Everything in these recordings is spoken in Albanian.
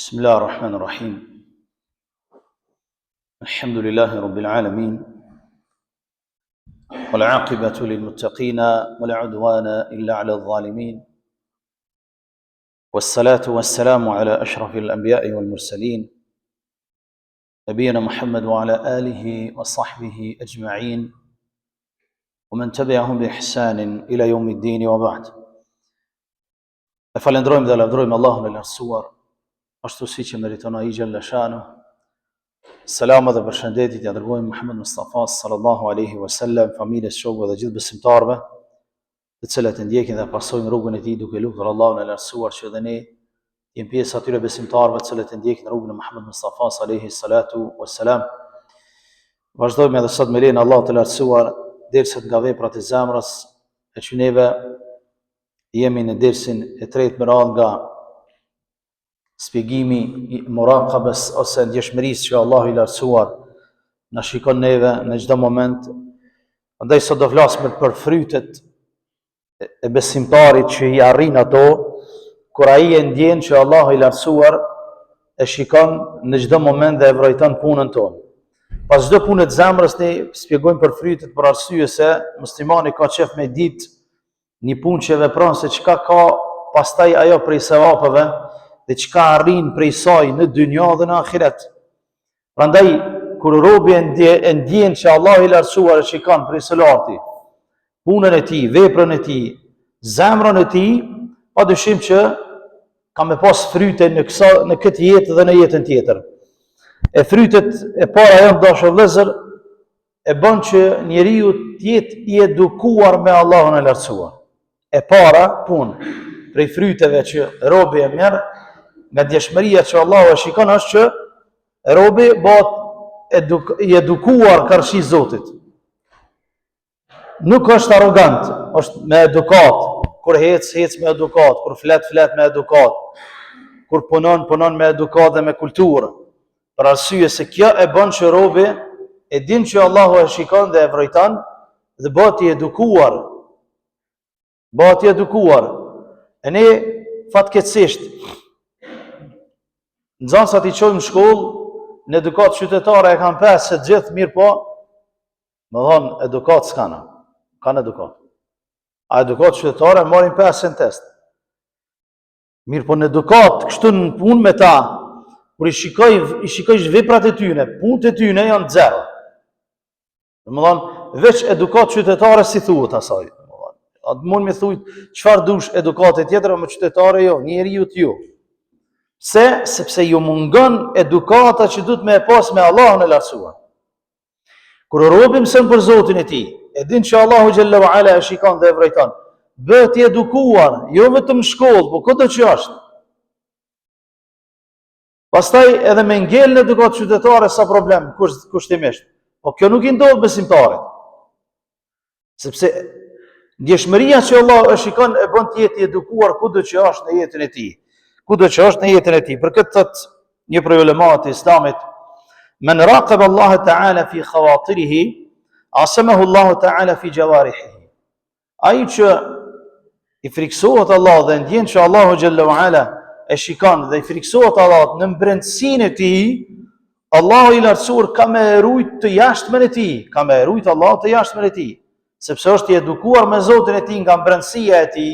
بسم الله الرحمن الرحيم الحمد لله رب العالمين والعاقبة للمتقين ولا عدوان إلا على الظالمين والصلاة والسلام على أشرف الأنبياء والمرسلين نبينا محمد وعلى آله وصحبه أجمعين ومن تبعهم بإحسان إلى يوم الدين وبعد. Falenderojmë dhe lavdërojmë Allahun e lartësuar, ashtu siç e meriton ai xhalla shanu. Selam dhe përshëndetje t'ia dërgojmë Muhammed Mustafa sallallahu alaihi wasallam, familjes, shokëve dhe gjithë besimtarëve, të cilët e ndjekin dhe pasojnë rrugën e tij duke lutur Allahun e lartësuar që dhe ne jemi pjesë atyre besimtarëve të cilët e ndjekin rrugën e Muhammed Mustafa alaihi salatu wassalam. Vazhdojmë edhe sot me lenin Allahut të lartësuar derset nga veprat e zemrës, e që neve jemi në dersin e tretë me radhë nga shpjegimi i muraqabes ose ndjeshmërisë që Allahu i lartësuar na shikon neve në çdo moment. Andaj sot do flasim për frytet e besimtarit që i arrin ato kur ai e ndjen që Allahu i lartësuar e shikon në çdo moment dhe e vërejton punën tonë. Pas çdo pune të zemrës ne shpjegojmë për frytet për arsye se muslimani ka qef me ditë një punë që vepron se çka ka pastaj ajo prej sevapeve dhe çka arrin prej saj në dynjë dhe në ahiret. Prandaj kur robi e ndjen që Allahu i lartësuar e shikon prej salati, punën e tij, veprën e tij, zemrën e tij, padyshim që ka me pas fryte në këtë jetë dhe në jetën tjetër. E frytet e para janë dashur vëllezër e bën që njeriu të jetë i edukuar me Allahun e lartësuar. E para punë prej fryteve që robi e merr nga djeshmëria që Allahu e shikon është që robi bëhet i edukuar karshi Zotit. Nuk është arrogant, është me edukat. Kur hec me edukat, kur flet me edukat, kur punon me edukat dhe me kulturë. Për arsye se kjo e bën që robi e din që Allahu e shikon dhe e vërejton dhe bëhet i edukuar. E ne fatkeqësisht nxënësat i çojmë në shkollë në edukat qytetare e kanë pesë se gjithë mirë po, më thonë edukat s'kana, kanë edukat. A edukat qytetare marrin 5 në test. Mirë po në edukat, kështu në punë me ta, kur i shikojsh veprat e tyne, punët e tyne janë 0. Më thonë, veç edukat qytetare si thuhet asaj. Atë mund me thujt çfarë dush edukate tjetër, me qytetare jo, njeriu jo. Sepse ju mungon edukata që duhet me e pas me Allahun e lartësuar. Kur robi mëson për Zotin e tij, e din që Allahu xhallahu ala e shikon dhe e vërejton, bëhet i edukuar, jo vetëm në shkollë, po kudo që është. Pastaj edhe me ngel në edukat qytetare sa problem, kushtimisht. Po kjo nuk i ndodh besimtarit. Sepse ndjeshmëria që Allah e shikon e bën të jetë i edukuar kudo që është në jetën e tij. Për këtë thot një prej ulemat e Islamit, men raqaba Allah Ta'ala fi khawatirihi, asamahu Allah Ta'ala fi jawarihi. Ai që i friksohet Allah dhe ndjen që Allahu xhallahu ala e shikon dhe i friksohet Allah në brendësinë e tij, Allahu i lartësuar ka me rujt të jashtmen e tij, sepse është i edukuar me Zotin e tij nga brendësia e tij,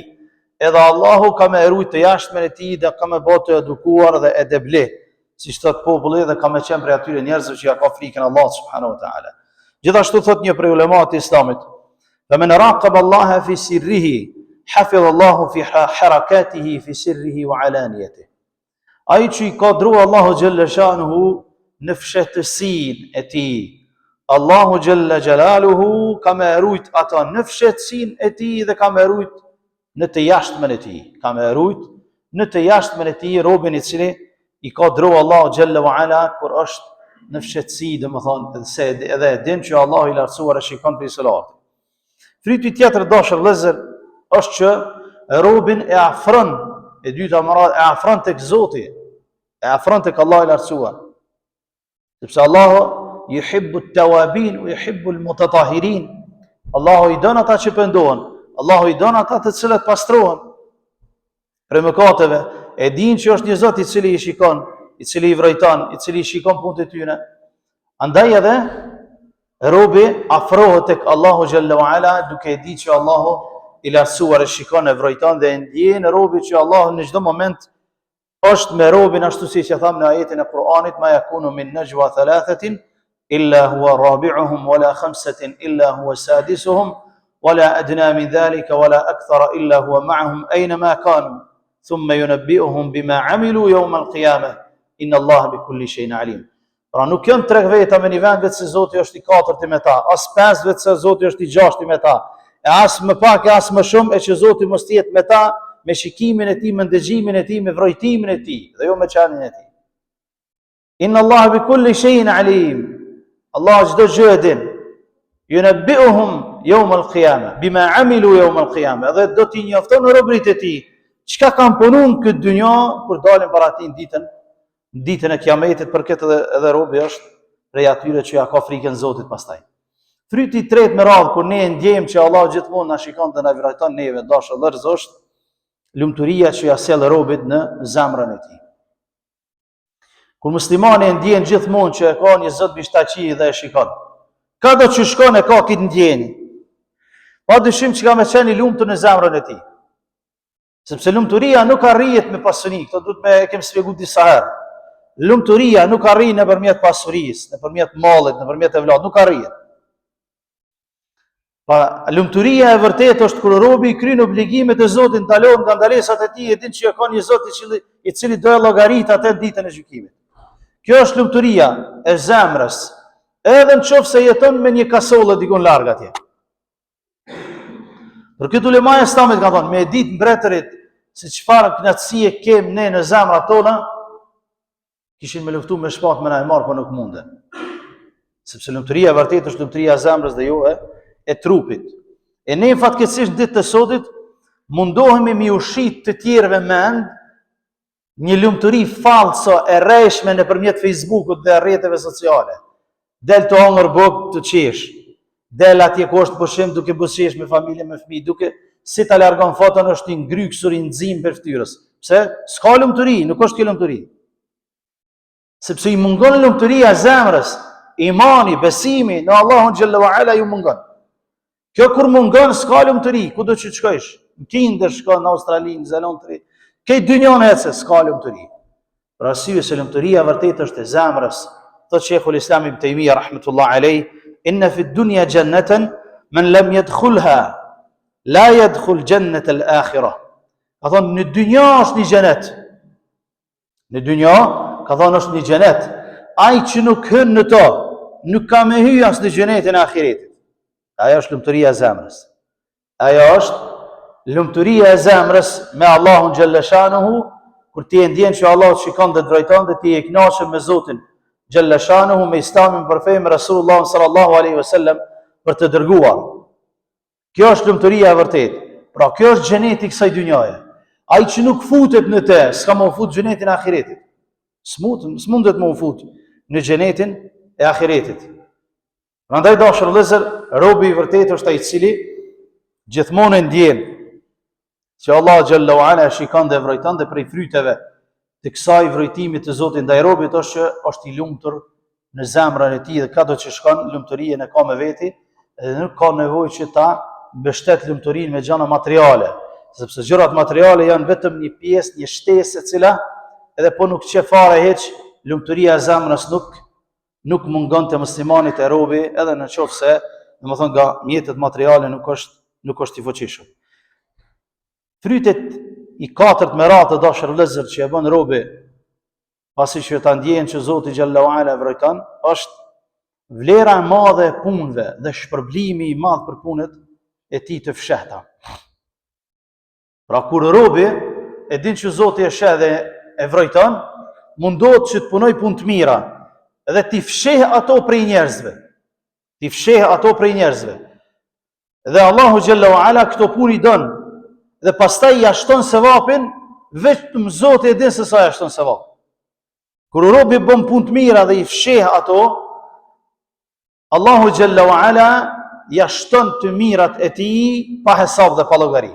edhe Allahu ka me rujt të jashtmen e tij dhe ka me bëtë të edukuar dhe edebli, siç thot populli dhe ka me qenë prej atyre njerëzve që ja ka frikën Allah subhanahu wa taala. Gjithashtu thot një prej ulemat e Islamit, "Faman raqaba Allah fi sirrihi, hafidha Allah fi harakatihi fi sirrihi wa alaniyatihi." Ai që i ka dru Allahu xhalla shanuhu në fshehtësinë e tij, Allahu xhalla xjalaluhu ka me rujt ata në fshehtësinë e tij dhe ka me rujt në të jashtmen e tij, robën i cili i ka dru Allahu xhalla wa ala kur është në fshehtësi, domethënë se edhe e din që Allahu i lartësuar e shikon për salat. Fryti tjetër dashur vëllezër është që robin e afron, e dyta e afron tek Zoti, e afron tek Allahu i lartësuar. Sepse Allahu yuhibbu at-tawabin wa yuhibbu al-mutatahirin. Allahu i don ata që pendohen, Allahu i don ata të cilët pastrohen prej mëkateve, e din që është një Zot i cili i shikon i cili i vrojton, i cili shikon punët e tyre. Andaj edhe robi afrohet tek Allahu xhallahu ala duke e ditë që Allahu i lartësuar e shikon e vrojton dhe e ndjen robi që Allahu në çdo moment është me robin ashtu siç e thamë në ajetin e Kur'anit ma yakunu min najwa thalathatin illa huwa rabi'uhum wala khamsatin illa huwa sadisuhum wala adna min dhalika wala akthara illa huwa ma'ahum aynama kanu thumma yunabbi'uhum bima 'amilu yawm al-qiyamah inna Allaha bikulli shay'in 'alim. Pra nuk janë 3 veta me një vend vetë se Zoti është i 4 me ta, as 5 vetë se Zoti është i 6 me ta, e as më pak e as më shumë e që Zoti mos jetë me ta, me shikimin e tij, me ndëgjimin e tij, me vrojtimin e tij, dhe jo me qanin e tij. Inna Allaha bikulli shay'in 'alim. Allah çdo gjë e din. Yunabbi'uhum yawm al-qiyamah bima 'amilu yawm al-qiyamah. Dhe do t'i njofton robërit e tij çka kanë punuar në këtë dynjë kur dalin para tij ditën e kiametit. Për këtë edhe robi është prej atyre që ja ka frikën Zotit pastaj. Fryti i tretë me radhë kur ne ndjejmë që Allah gjithmonë na shikon dhe na vrojton neve dashur vëllezër është lumturia që ja sjell robit në zemrën e tij. Kur muslimani e ndjen gjithmonë që e ka një Zot bishtaqi dhe e shikon, ka do që shkon e ka këtë ndjenjë. Pa dyshim që ka me qenë i lumtur në zemrën e tij. Sepse lumturia nuk arrihet me pasuri, këto duhet me kem shpjeguar disa herë. Lumturia nuk arrin nëpërmjet pasurisë, nëpërmjet mallit, nëpërmjet evlat, nuk arrin. Pa lumturia e vërtetë është kur robi i kryen obligimet e Zotit, ndalon nga ndalesat e tij, e din që ka një Zot i cili do e llogarit atë ditën e gjykimit. Kjo është lumturia e zemrës, edhe nëse jeton me një kasollë dikon larg atje. Për këtë ulema e Islamit ka thonë, me e ditë mbretërit se çfarë kënaqësie kem ne në zemrat tona, kishin me luftu me shpak me na e marë, po nuk munde. Sepse lumturia e vërtetë është lumturia e zemrës dhe jo e trupit. E ne fatkeqësisht ditë të sotit mundohemi mi ushit të tjerëve mend një lumturi falso e rreshme nëpërmjet Facebookut dhe rrjeteve sociale. Del të hongër buk të qesh. Del atje ku është pushim duke buzëqesh me familje, me fëmijë, duke si ta largon foton është i ngryksur i nxim për fytyrës. Pse? S'ka lumturi, nuk është kjo lumturi. Sepse i mungon lumturia e zemrës, imani, besimi në Allahun xhallahu ala ju mungon. Kjo kur mungon s'ka lumturi, ku do të shkojsh? Në Kinder shkon në Australi, në Zelond, këtë dynjon ecë s'ka lumturi. Për arsye se lumturia vërtet është e zemrës. Thot Sheikhul Islam Ibn Taymiyah rahmetullah alayh, inna fi dunya jannatan man lam yadkhulha la yadkhul jannat al-akhirah. Ka thonë në dynjë është një xhenet. Në dynjë ka thonë është një xhenet. Ai që nuk hyn në to, nuk ka me hyj as në xhenetin e ahiretit. Ajo është lumturia e zemrës. Ajo është lumturia e zemrës me Allahun xhallashanuhu, kur ti e ndjen që Allah të shikon dhe të drejton dhe ti e kënaqur me Zotin xhallashanuhu, me Islamin për fe, me Rasulullah sallallahu alaihi wasallam për të dërguar. Kjo është lumturia e vërtetë. Pra kjo është xheneti i kësaj dynjaje. Ai që nuk futet në të, s'ka më fut xhenetin e ahiretit. S'mundet më fut në xhenetin e ahiretit. Prandaj dashur vëllezër, robi i vërtetë është ai i cili gjithmonë ndjen që Allah xhallahu ala shikon dhe vrojton dhe prej fryteve të kësaj vrojtimi të Zotit ndaj robit është që është i lumtur në zemrën e tij dhe ka do që shkon lumturia në ka me veti dhe nuk ka nevojë që ta mbështet lumturinë me gjëra materiale, sepse gjërat materiale janë vetëm një pjesë, një shtesë e cila edhe po nuk qe fare hiç, lumturia e zemrës nuk mungon të muslimanit e robi, edhe në qoftë se, domethënë nga mjetet materiale nuk është i fuqishëm. Frytet i katërt me radhë të dashur vëllezër që e bën robi pasi që ta ndjen që Zoti xhallahu ala vrojton, është vlera e madhe e punëve dhe shpërblimi i madh për punët e tij të fshehta. Pra kur robi e din që Zoti e sheh dhe e vrojton, mundohet që të punoj punë të mira dhe t'i fsheh ato prej njerëzve. T'i fsheh ato prej njerëzve. Dhe Allahu xhallahu ala këto punë i don dhe pastaj ja shton sevapin, vetëm Zoti e din se sa ja shton sevap. Kur robi bën punë të mira dhe i fsheh ato, Allahu xhallahu ala ja shton të mirat e tij pa hesab dhe pa llogari.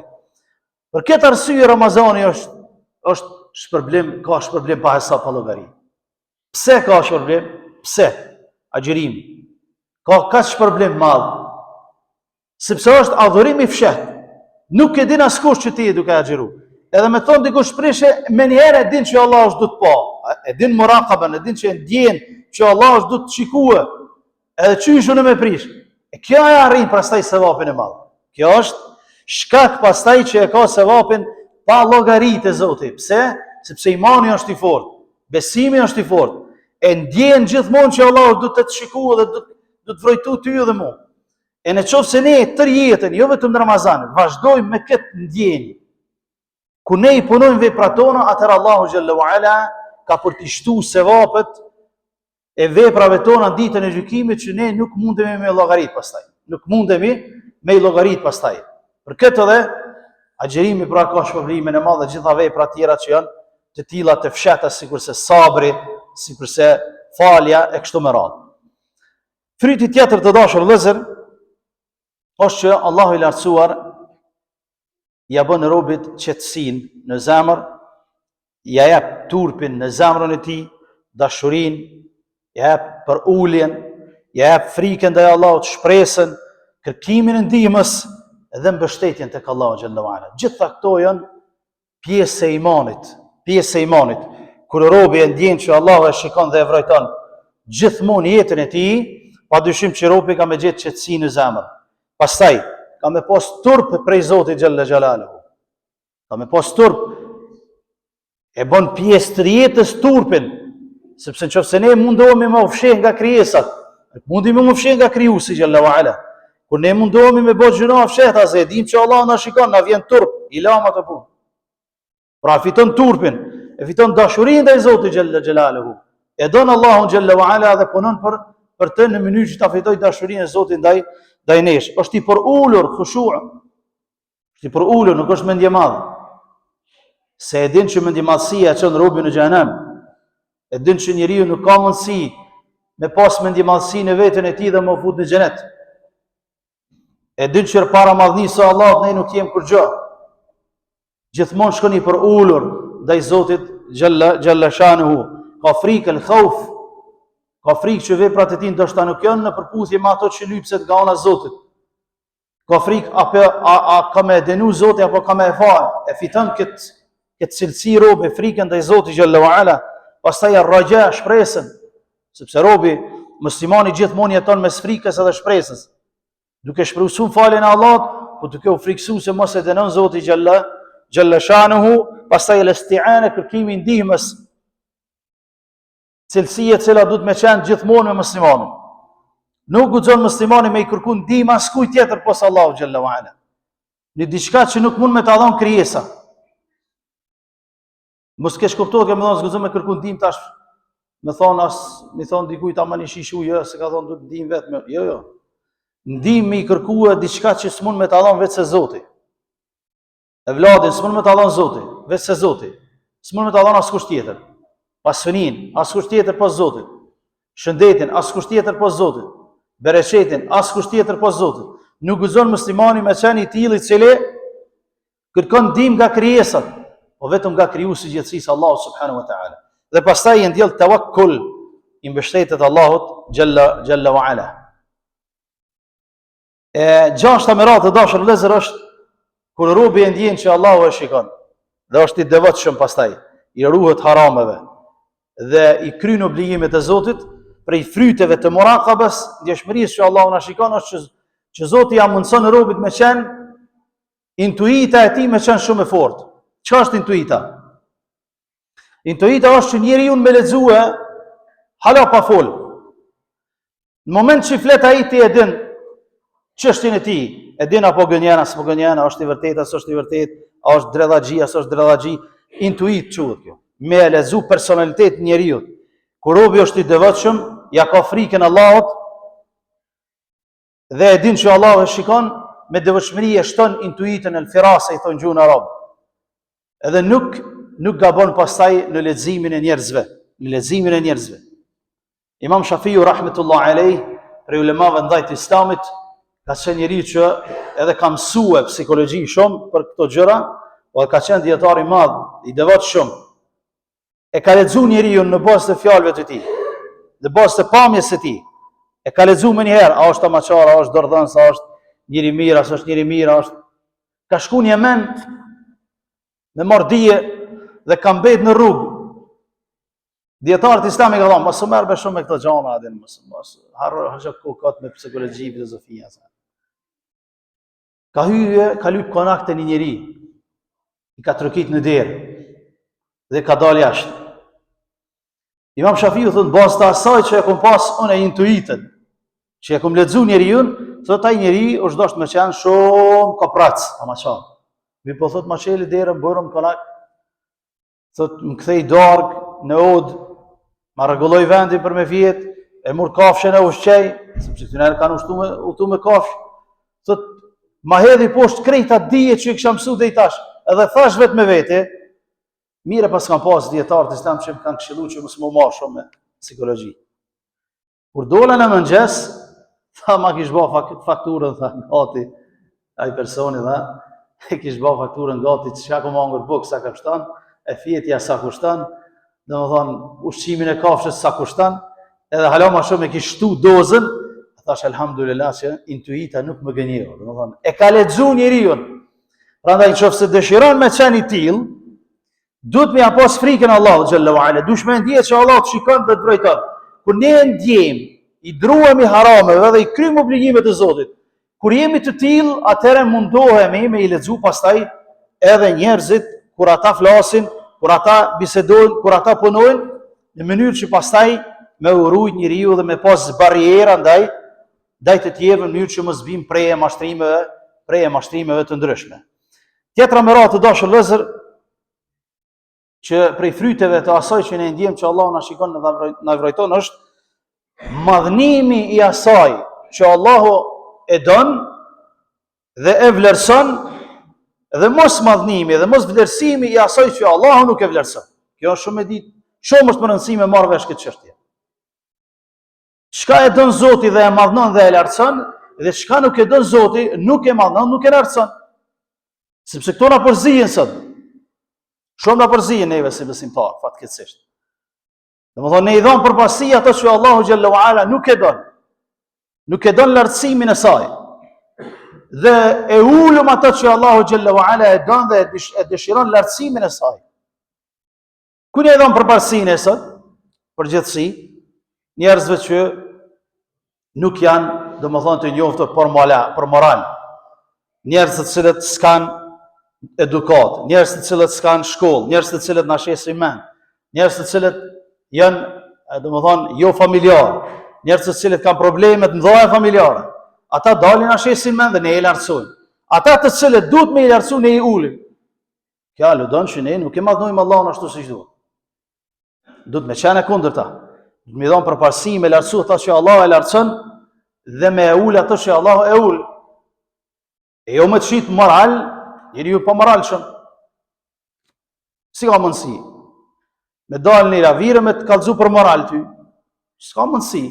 Për këtë arsye Ramazani është shpërblim, ka shpërblim pa hesab pa llogari. Pse ka që problem? Pse? Agjërimi. Ka kaq problem madh. Sepse është adhurim i fshet. Nuk e din askush që ti e duke agjëru. Edhe me thonë dikush prishe, me njëherë e din që Allah është du të pa. E din muraqaben, e din që e ndjen që Allah është du të shikue. Edhe qyshu në me prish. E kjo e arrin pastaj sevapin e madh. Kjo është shkak pastaj që e ka sevapin pa llogaritë e Zotit. Pse? Sepse imani është i fortë, besimi është i fortë. E ndjen gjithmonë që Allah është du të shikue dhe du të vrojtu ty dhe mua. E në qofë se ne tërë jetën, jo vetëm në Ramazan, vazhdojmë me këtë ndjenjë, ku ne i punojmë veprat tona, atëherë Allahu xhallahu ala ka për t'i shtu sevapet e veprave tona ditën e gjykimit që ne nuk mundemi me llogarit pastaj. Nuk mundemi me llogarit pastaj. Për këtë edhe agjërimi pra ka shpërblimin e madh dhe gjitha veprat tjera që janë të tilla të fshehta, sikurse sabri, sikurse falja e kështu me radhë. Fryti tjetër të dashur vëllezër është që Allahu i lartësuar ja bën robit qetësinë në zemër, ja jep turpin në zemrën e tij, dashurinë, ja jep për uljen, ja jep frikën ndaj Allahut, shpresën, kërkimin e ndihmës dhe mbështetjen tek Allahu xhallahu ala. Gjitha këto janë pjesë e imanit, pjesë e imanit. Kur robi e ndjen që Allahu e shikon dhe e vërejton gjithmonë jetën e tij, padyshim që robi ka me gjetë qetësi në zemër. Pastaj, ka me pas turp prej Zotit xhalla xhalaluhu. Ka me pas turp, e bën pjesë të jetës turpin, sepse nëse ne mundohemi me ufsheh nga krijesat, mundemi me ufsheh nga krijuesi xhalla ala. Kur ne mundohemi me bëj gjëra fshehta, se dim që Allah na shikon, na vjen turp, i lam atë punë. Pra fiton turpin, e fiton dashurinë ndaj Zotit xhalla xhalaluhu. E don Allahun xhalla ala dhe punon për të në mënyrë që ta fitoj dashurinë e Zotit ndaj nesh. Është i për ullur, khushu'. Është i për ullur, nuk është mendje madhe. Se e din që mendje madhësia e çon robin në xhenem. E din që njeriu nuk ka mundësi me pas mendje madhësinë në veten e tij dhe më fut në xhenet. E din që para madhnisë së Allahut ne nuk jemi kur gjë. Gjithmonë shkon i për ullur ndaj Zotit xhalla shanuhu. Ka frikë, khauf. Ka frikë që veprat e tij ndoshta nuk janë në përputhje me ato që lypset nga ana e Zotit. Ka frikë a ka me dënu Zoti apo ka me fal. E fiton këtë cilësi robi, frikën ndaj Zotit xhallahu ala, pastaj ar-raja, shpresën, sepse robi muslimani gjithmonë jeton mes frikës edhe shpresës. Duke shpresuar faljen e Allahut, po duke u friksuar se mos e dënon Zoti xhalla shanuhu, pastaj al-isti'ana, kërkimi i ndihmës. Cilësia e cila duhet me qenë gjithmonë me muslimanin. Nuk guxon muslimani me i kërku ndihmë askujt tjetër posa Allahu xhallahu ala. Në diçka që nuk mund me ta dhon krijesa. Mos kesh kuptohet që më thon guxon me kërku ndihmë tash. Me thon dikujt ta mani shishu, jo, se ka thon duhet ndihmë vetëm. Jo. Ndihmë i kërkuar diçka që s'mund me ta dhon vetë se Zoti. Evladin s'mund me ta dhon Zoti, vetë se Zoti. S'mund me ta dhon askush tjetër. Pasunin, askush tjetër pas Zotit. Shëndetin, askush tjetër pas Zotit. Bereqetin, askush tjetër pas Zotit. Nuk guxon muslimani me qenë i tillë i cili kërkon ndihmë nga krijesat, po vetëm nga krijuesi i gjithësisë Allahu subhanahu wa taala. Dhe pastaj i ndjell tawakkul, i mbështetet Allahut xhalla wa ala. Gjashta me radhë të dashur vëllezër është kur robi e ndjen që Allahu e shikon dhe është i devotshëm pastaj, i ruhet harameve dhe i kryen obligimet e Zotit, prej fryteve të muraqabes, ndjeshmërisë që Allahu na shikon është që Zoti ja mundson robit me qenë intuita e tij me qenë shumë e fortë. Ç'ka është intuita? Intuita është që njeriu me lexue hala pa fol. Në moment që flet ai ti e din çështjen e tij, e din apo gënjen apo gënjen, është i vërtetë apo është i vërtetë, a është dredhaxhi apo është dredhaxhi, intuit quhet kjo. Me e lezu personalitet njeriu. Kur robi është i devotshëm, ja ka frikën Allahut dhe e din që Allahu e shikon, me devotshmëri e shton intuitën e firasa i thon gjuhën arabe. Edhe nuk gabon pastaj në leximin e njerëzve. Imam Shafiu rahmetullah alayh, prej ulemave ndaj të Islamit, ka qenë njeriu që edhe ka mësue psikologji shumë për këto gjëra, po ka qenë dietar i madh, i devotshëm. e ka lexuar njeriu në bazë të fjalëve të tij, në bazë të pamjes së tij. E ka lexuar më një herë, a është tamaçar, a është dordhënës, a është njëri mirë, a është njëri mirë, a është ka shku në Yemen me marr dije dhe ka mbet në rrugë. Dietarët islami ka thënë, mos u merr me shumë me këto gjëra, atë mos harro kot me psikologji, filozofia. Ka hyrë, ka lyp konak të një njeri, i ka trokit në derë dhe ka dalë jashtë. Imam Shafiu thotë, bazë të asaj që e kom pas unë e intuitën, që e kom lexuar njeriu, thotë ai njeri është dashur me qenë shumë koprac, amaçar. Mi po thotë ma çeli derën, bërëm konak, thotë më kthej dark në od, ma rregulloi vendin për me vjet, e mur kafshën e ushqej, sepse këtyre kanë ushtu me kafshë. Thotë ma hedhi poshtë krejta dije që i kisha mësuar deri tash, edhe thash vetë me vete, mire pas kam pas dietarët islam që më kanë këshilluar që mos më marr shumë me psikologji. Kur dola në mëngjes, tha ma kish bë fakturën, tha gati, ai personi tha, e kish bë fakturën gati, çka ka mangur buk sa ka kushton, e fjetja sa kushton, domethënë ushqimin e kafshës sa kushton, edhe hala më shumë e kish shtu dozën. Thash elhamdulillah që intuita nuk më gënjeu, domethënë e ka lexuar njeriu. Prandaj nëse dëshiron me qenë i tillë, duhet me pas frikën Allahut xhallahu ala, duhet me ndjehet se Allah të shikon dhe të drejton. Kur ne ndjejm, i druhemi harameve dhe i kryjm obligimet e Zotit. Kur jemi të tillë, atëherë mundohemi me i lexu pastaj edhe njerëzit kur ata flasin, kur ata bisedojnë, kur ata punojnë, në mënyrë që pastaj me urujt njeriu dhe me pas barriera ndaj të tjerëve në mënyrë që mos vim prej e mashtrimeve të ndryshme. Tjetra me radhë të dashur vëllezër, që prej fryteve të asaj që ne ndjejmë që Allah na shikon dhe na vrojton është madhnimi i asaj që Allahu e don dhe e vlerëson dhe mos madhnimi dhe mos vlerësimi i asaj që Allahu nuk e vlerëson. Kjo është shumë e ditë, shumë është më rëndësishme marr vesh këtë çështje. Çka e don Zoti dhe e madhnon dhe e lartëson, dhe çka nuk e don Zoti, nuk e madhnon, nuk e lartëson. Sepse këto na përzihen sot. Shumë na përzihen neve si besimtar, fatkeqësisht. Domethënë ne i dhon përparësi ato që Allahu xhallahu ala nuk e don. Nuk e don lartësimin e saj. Dhe e ulëm ato që Allahu xhallahu ala e don dhe e dëshiron lartësimin e saj. Ku ne i dhon përparësinë sot? Përgjithësi njerëzve që nuk janë, domethënë të njohur për moral. Njerëz të cilët s'kan edukat, njerëz të cilët s'kan shkollë, njerëz të cilët na shesin mend, njerëz të cilët janë, domethënë, jo familjar, njerëz të cilët kanë probleme të mëdha familjare. Ata dalin na shesin mend dhe ne e lartësojmë. Ata të cilët duhet me i lartësojmë ne i ulim. Kjo aludon që ne nuk e madhnojmë Allahun ashtu siç duhet. Duhet me qenë kundërta. Duhet me dhon përparësi me lartësu ata që Allah e lartëson dhe me e ul ato që Allah e ul. E jo me të shit moral, njeriu pa moral shumë. Si ka mundësi? Me dalë një ravire me të kallëzu për moral ty. S'ka mundësi.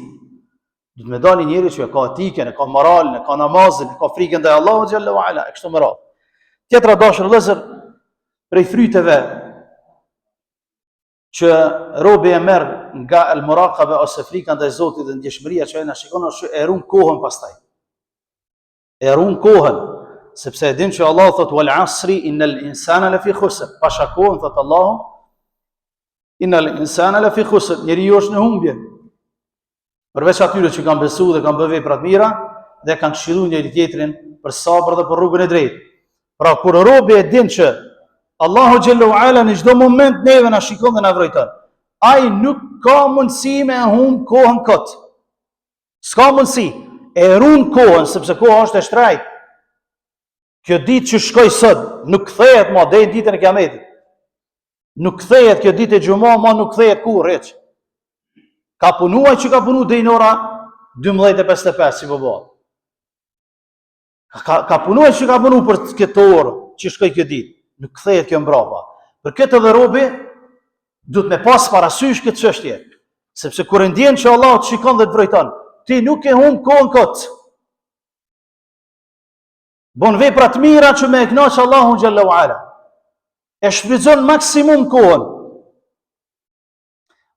Duhet me dalë një njeri që e ka etike, e ka moralin, e ka namazin, e ka frikën ndaj Allahut xhallahu ala, e kështu me radhë. Tjetra dashur vëllezër, prej fryteve që robi e merr nga el muraqaba ose frika ndaj Zotit dhe ndjeshmëria që ai na shikon është e ruan kohën pastaj. E ruan kohën, sepse e dim që Allah thot wal asri innal insana lafi khusr. Pasha kohën thot Allahu innal insana lafi khusr. Njeriu është në humbje. Përveç atyre që kanë besuar dhe kanë bërë vepra të mira dhe kanë këshilluar njëri tjetrin për sabër dhe për rrugën e drejtë. Pra kur robi e din që Allahu xhallahu ala në çdo moment neve na shikon dhe na vrojton, ai nuk ka mundësi me humb kohën kot. S'ka mundësi. E ruan kohën sepse koha është e shtrejtë. Kjo ditë që shkoj sot nuk kthehet më deri ditën e Kiametit. Nuk kthehet kjo ditë e xumë, më nuk kthehet kurrë hiç. Ka punuar që ka punu deri në ora 12:55 si po bëhet. Ka punuar që ka punu për këtë orë që shkoj kjo ditë. Nuk kthehet kjo mbrapa. Për këtë edhe robi duhet me pas parasysh këtë çështje, sepse kur e ndjen që Allah të shikon dhe të vrojton, ti nuk e humb kohën kot. Bon vepra të mira që me e kënaq Allahun xhallahu ala. E shfrytëzon maksimum kohën.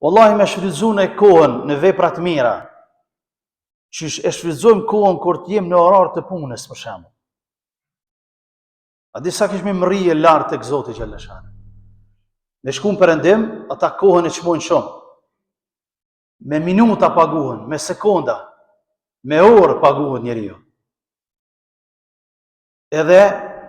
Wallahi me shfrytëzu në kohën në vepra të mira, që e shfrytëzojmë kohën kur të jem në orar të punës, për shembull. A disa kishme më rrije lartë tek Zoti xhalla xhan. Me shku në perëndim, ata kohën e çmojnë shumë. Me minuta paguhen, me sekonda, me orë paguhen njeriu. Edhe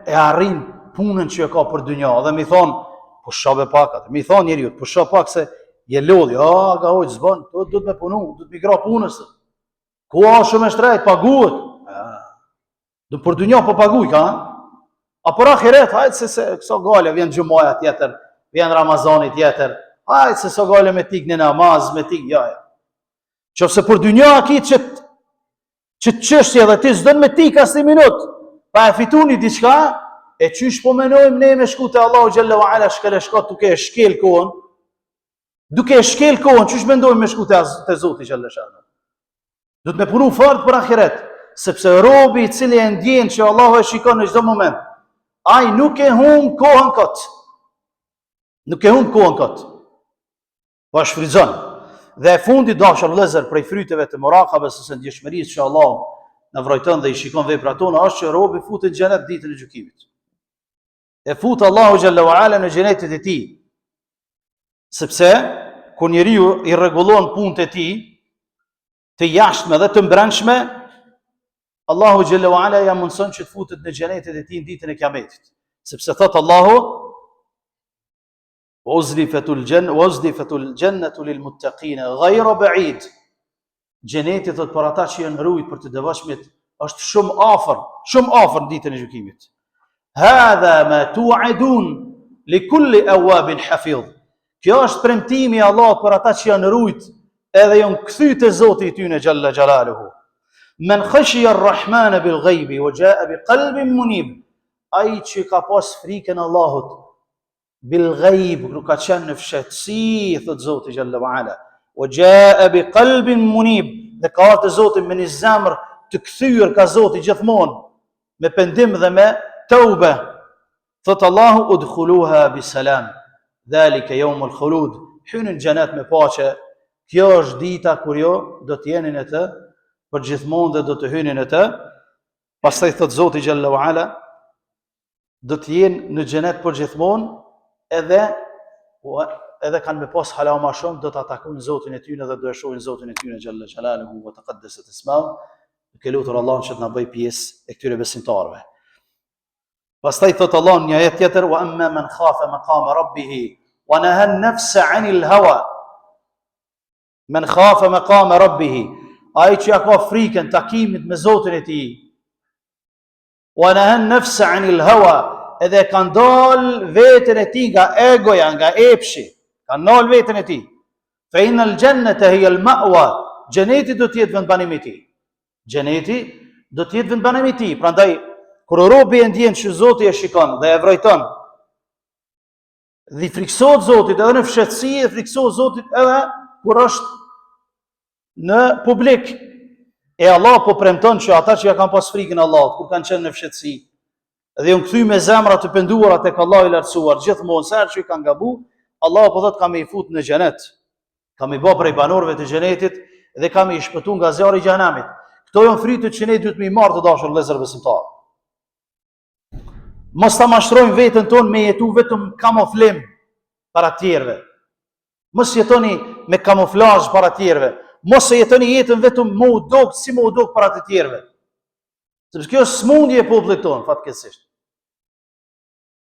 e arrin punën që e ka për dynja, dhe mi thonë, po shabe pak atë, mi thonë njeriu, po shab pak se je lodhi, ga hoj s'bën, do të me punu, do të mi gra punës. Ku a shumë e shtrejt, paguhet. Do për dynja po paguj ka, a për ahiret, hajtë se këso gale, vjen gjumaja tjetër, vjen Ramazani tjetër, hajtë se so gale me tik në namaz, me tik, jaja. Qofse për dynja aki që të qështje dhe ti s'dën me tik as një minut, pa e fitu një diçka, e qysh po menojmë ne me shku të Allahu Gjelle wa Ala shkele shkot duke e shkel kohën, qysh mendojmë me shku të Zoti Gjelle Shana. Du të me punu fort për ahiret, sepse robi i cili e ndjen që Allahu e shikon në çdo moment, ai nuk e humb kohën kot. Nuk e humb kohën kot. Po e shfrytëzon. Dhe e fundit dashur vëllezër prej fryteve të murakabes ose ndjeshmërisë që Allahu na vrojton dhe i shikon veprat tona është që robi futet në xhenet ditën e gjykimit. E fut Allahu Gjelle wa Ala në xhenetin e tij. Sepse kur njeriu i rregullon punët e tij, të jashtme dhe të mbrëmshme, Allahu Gjelle wa Ala ja mundson që të futet në xhenetin e tij në ditën e Kiametit. Sepse thot Allahu وَأُزْلِفَتُ الْجَنَّةُ لِلْمُتَّقِينَ غَيْرَ بَعِيدٍ. Xheneti thot për ata që janë rujt për të devotshmit është shumë afër ditën e gjykimit. هَذَا مَا تُوعَدُونَ لِكُلِّ أَوَّابٍ حَفِيظٍ. Kjo është premtimi i Allahut për ata që janë rujt edhe janë kthy te Zoti i tyre xhalla xhalaluhu. Men khashiya ar-Rahman bil-ghayb wa jaa biqalbin munib. Ai që ka pas frikën Allahut bil-ghayb, nuk ka qenë në fshehtësi, thot Zoti Gjelle wa Ala. Wa jaa biqalbin munib, dhe ka ardhur Zoti me një zemër të kthyer ka Zoti gjithmonë, me pendim dhe me tauba. Thot Allahu udkhuluha bisalam. Dhalika yawmul khulud. Hynë në xhenet me paqe. Kjo është dita kur jo do të jeni në të për gjithmonë dhe do të hyni në të. Pastaj thot Zoti Gjelle wa Ala, do të jenë në xhenet për gjithmonë, edhe kanë me pas hala ma shumë, do të atakojnë Zotin e tyre dhe do e shohin Zotin e tyre Gjelle Xhelaluhu wa taqaddaset ismahu. Ke lutur Allahun që të na bëj pjesë e këtyre besimtarëve. Pastaj thot Allah në një ajet tjetër, wa amma man khafa maqama rabbih wa naha an-nafsa 'anil hawa. Man khafa maqama rabbih, ai që ka frikën takimit me Zotin e tij. Wa naha an-nafsa 'anil hawa, edhe kanë dalë vetën e tij nga egoja, nga epshi, kanë dalë vetën e tij. Fa innal jannata hiya al-ma'wa, xheneti do të jetë vendbanimi i tij. Xheneti do të jetë vendbanimi i tij. Prandaj kur robi e ndjen që Zoti e shikon dhe e vrojton, dhe i friksohet Zotit edhe në fshehtësi, e friksohet Zotit edhe kur është në publik. E Allah po premton që ata që ja kanë pas frikën Allahut, kur kanë qenë në fshehtësi, dhe janë kthy me zemra të penduara tek Allahu i lartësuar, gjithmonë sa që i kanë gabu, Allah po thotë kam i fut në xhenet. Kam i bë prej banorëve të xhenetit dhe kam i shpëtuar nga zjarri i xhenamit. Këto janë frytet që ne duhet më i marrë të dashur vëllezër besimtar. Mos ta mashtrojmë veten tonë me jetu vetëm kamuflim para të tjerëve. Mos jetoni me kamuflazh para të tjerëve. Mos e jetoni jetën vetëm me u dog si me u dog para të tjerëve. Sepse kjo është smundje e popullit tonë, fatkeqësisht.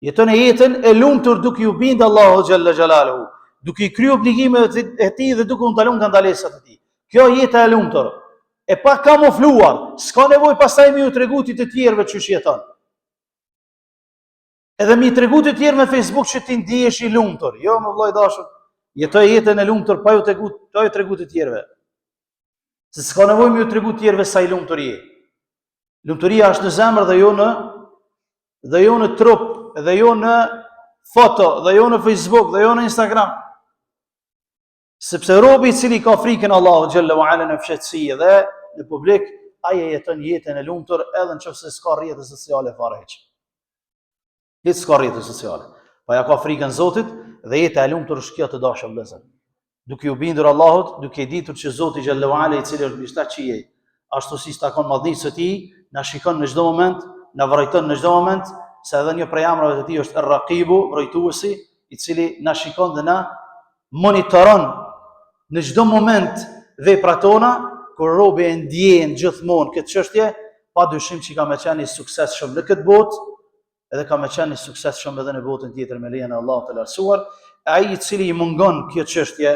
Jetoni jetën e lumtur duke u bindë Allahu Gjelle Xhelaluhu, duke i kryer obligimet e tij dhe duke u ndaluar nga ndalesat e tij. Kjo jeta e lumtur, e pa kamufluar, s'ka nevojë pastaj më u tregu ti të tjerëve çush jeton. Edhe mi tregu të tjerë me Facebook që ti ndihesh i lumtur. Jo, më vllai dashur, jetoj jetën e lumtur pa ju tregu të tjerëve. Se s'ka nevojë më u tregu të tjerëve sa i lumtur je. Lumturia është në zemër dhe jo në trup, dhe jo në foto, dhe jo në Facebook, dhe jo në Instagram. Sepse robi i cili ka frikën Allahu Gjelle wa Ala në fshehtësi dhe në publik, ai jeton jetën e lumtur edhe nëse s'ka rrjete sociale fare hiç. Hiç s'ka rrjete sociale. Pa ja ka frikën Zotit dhe jeta e lumtur është kjo të dashur vëllezër. duke u bindur Allahut, duke ditur që Zoti xhallahu ala, i cili është mishtat qiej, ashtu si takon madhnisë së tij, na shikon në çdo moment, na vërejton në çdo moment, se edhe një prej emrave të tij është Ar-Raqibu, vrojtuesi, i cili na shikon dhe na monitoron në çdo moment veprat tona, kur robi e ndjen gjithmonë këtë çështje, padyshim që ka me qenë i suksesshëm në këtë botë, edhe ka me qenë i suksesshëm edhe në botën tjetër me lejen e Allahut të lartësuar. Ai i cili i mungon kjo çështje,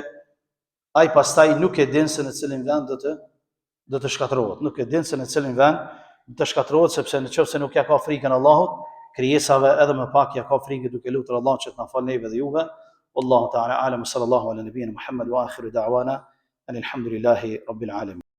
ai pastaj nuk e din se në cilin vend do të shkatërrohet. Nuk e din se në cilin vend do të shkatërrohet, sepse nëse nuk ja ka frikën Allahut, krijesave edhe më pak ja ka frikë duke lutur Allahun që të na falë neve dhe juve. Wallahu ta'ala a'lam, sallallahu ala nabiyyina Muhammad wa akhiru da'wana alhamdulillahi rabbil alamin.